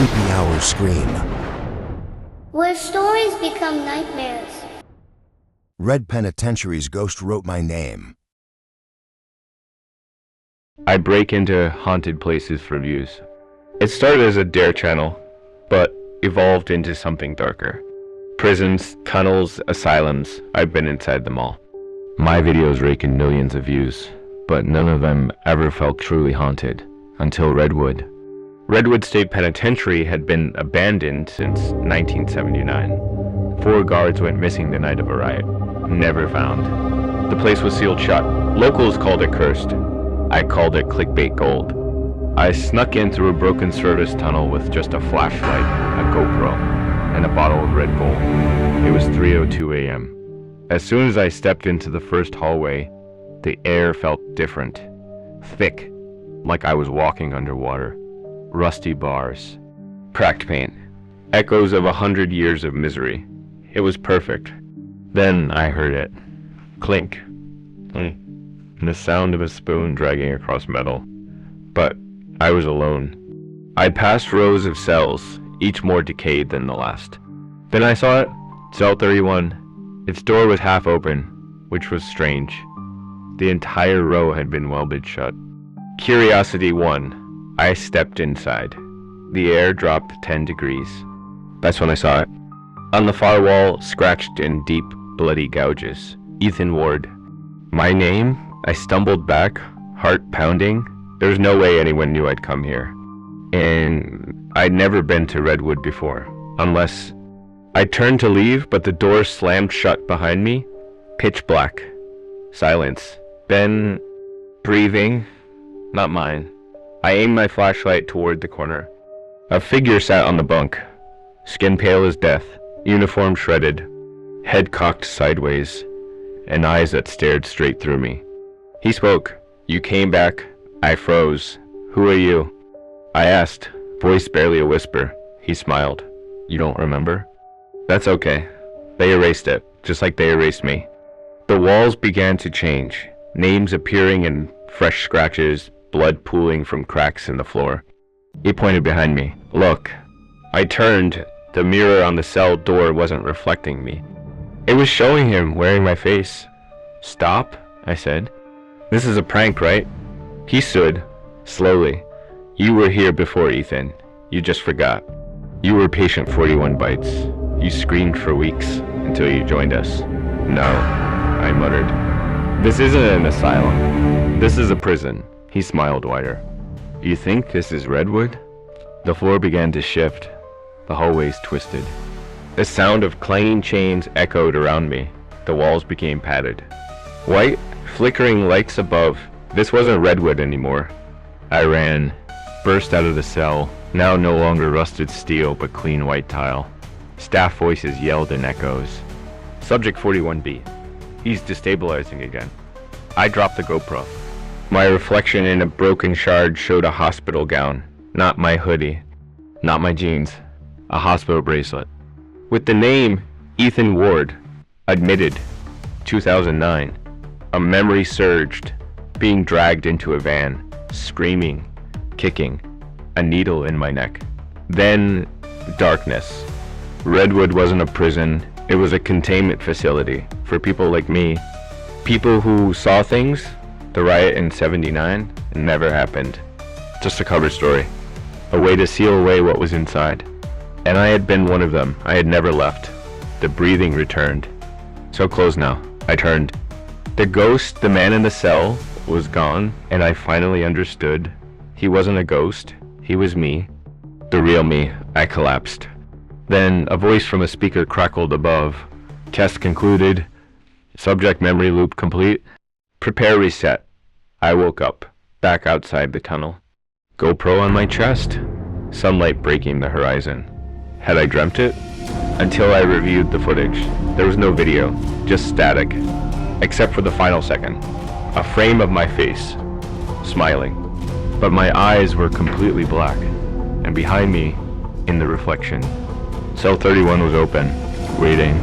Creepy Hour Scream. Where stories become nightmares. Red Penitentiary's ghost wrote my name. I break into haunted places for views. It started as a dare channel, but evolved into something darker. Prisons, tunnels, asylums, I've been inside them all. My videos rake in millions of views, but none of them ever felt truly haunted, until Redwood. Redwood State Penitentiary had been abandoned since 1979. 4 guards went missing the night of a riot. Never found. The place was sealed shut. Locals called it cursed. I called it clickbait gold. I snuck in through a broken service tunnel with just a flashlight, a GoPro, and a bottle of Red Bull. It was 3:02 a.m. As soon as I stepped into the first hallway, the air felt different. Thick, like I was walking underwater. Rusty bars. Cracked paint. Echoes of 100 years of misery. It was perfect. Then I heard it. Clink. And the sound of a spoon dragging across metal. But I was alone. I passed rows of cells, each more decayed than the last. Then I saw it. Cell 31. Its door was half open, which was strange. The entire row had been welded shut. Curiosity won. I stepped inside. The air dropped 10 degrees. That's when I saw it. On the far wall, scratched in deep, bloody gouges, Ethan Ward. My name? I stumbled back, heart pounding. There was no way anyone knew I'd come here. And I'd never been to Redwood before, unless... I turned to leave, but the door slammed shut behind me. Pitch black. Silence. Then... breathing. Not mine. I aimed my flashlight toward the corner. A figure sat on the bunk. Skin pale as death. Uniform shredded. Head cocked sideways. And eyes that stared straight through me. He spoke. You came back. I froze. Who are you? I asked, voice barely a whisper. He smiled. You don't remember? That's okay. They erased it, just like they erased me. The walls began to change, names appearing in fresh scratches, blood pooling from cracks in the floor. He pointed behind me. Look. I turned. The mirror on the cell door wasn't reflecting me. It was showing him wearing my face. Stop, I said. This is a prank, right? He stood, slowly. You were here before, Ethan. You just forgot. You were patient 41 bites. You screamed for weeks until you joined us. No, I muttered. This isn't an asylum. This is a prison. He smiled wider. You think this is Redwood? The floor began to shift. The hallways twisted. The sound of clanging chains echoed around me. The walls became padded. White, flickering lights above. This wasn't Redwood anymore. I ran, burst out of the cell, now no longer rusted steel but clean white tile. Staff voices yelled in echoes. Subject 41B. He's destabilizing again. I dropped the GoPro. My reflection in a broken shard showed a hospital gown. Not my hoodie. Not my jeans. A hospital bracelet. With the name Ethan Ward. Admitted. 2009. A memory surged. Being dragged into a van. Screaming. Kicking. A needle in my neck. Then darkness. Redwood wasn't a prison. It was a containment facility for people like me. People who saw things. The riot in '79 never happened. Just a cover story. A way to seal away what was inside. And I had been one of them. I had never left. The breathing returned. So close now. I turned. The ghost, the man in the cell, was gone, and I finally understood. He wasn't a ghost. He was me. The real me. I collapsed. Then a voice from a speaker crackled above. Test concluded. Subject memory loop complete. Prepare reset. I woke up, back outside the tunnel. GoPro on my chest. Sunlight breaking the horizon. Had I dreamt it? Until I reviewed the footage. There was no video, just static. Except for the final second. A frame of my face. Smiling. But my eyes were completely black. And behind me, in the reflection, cell 31 was open, waiting.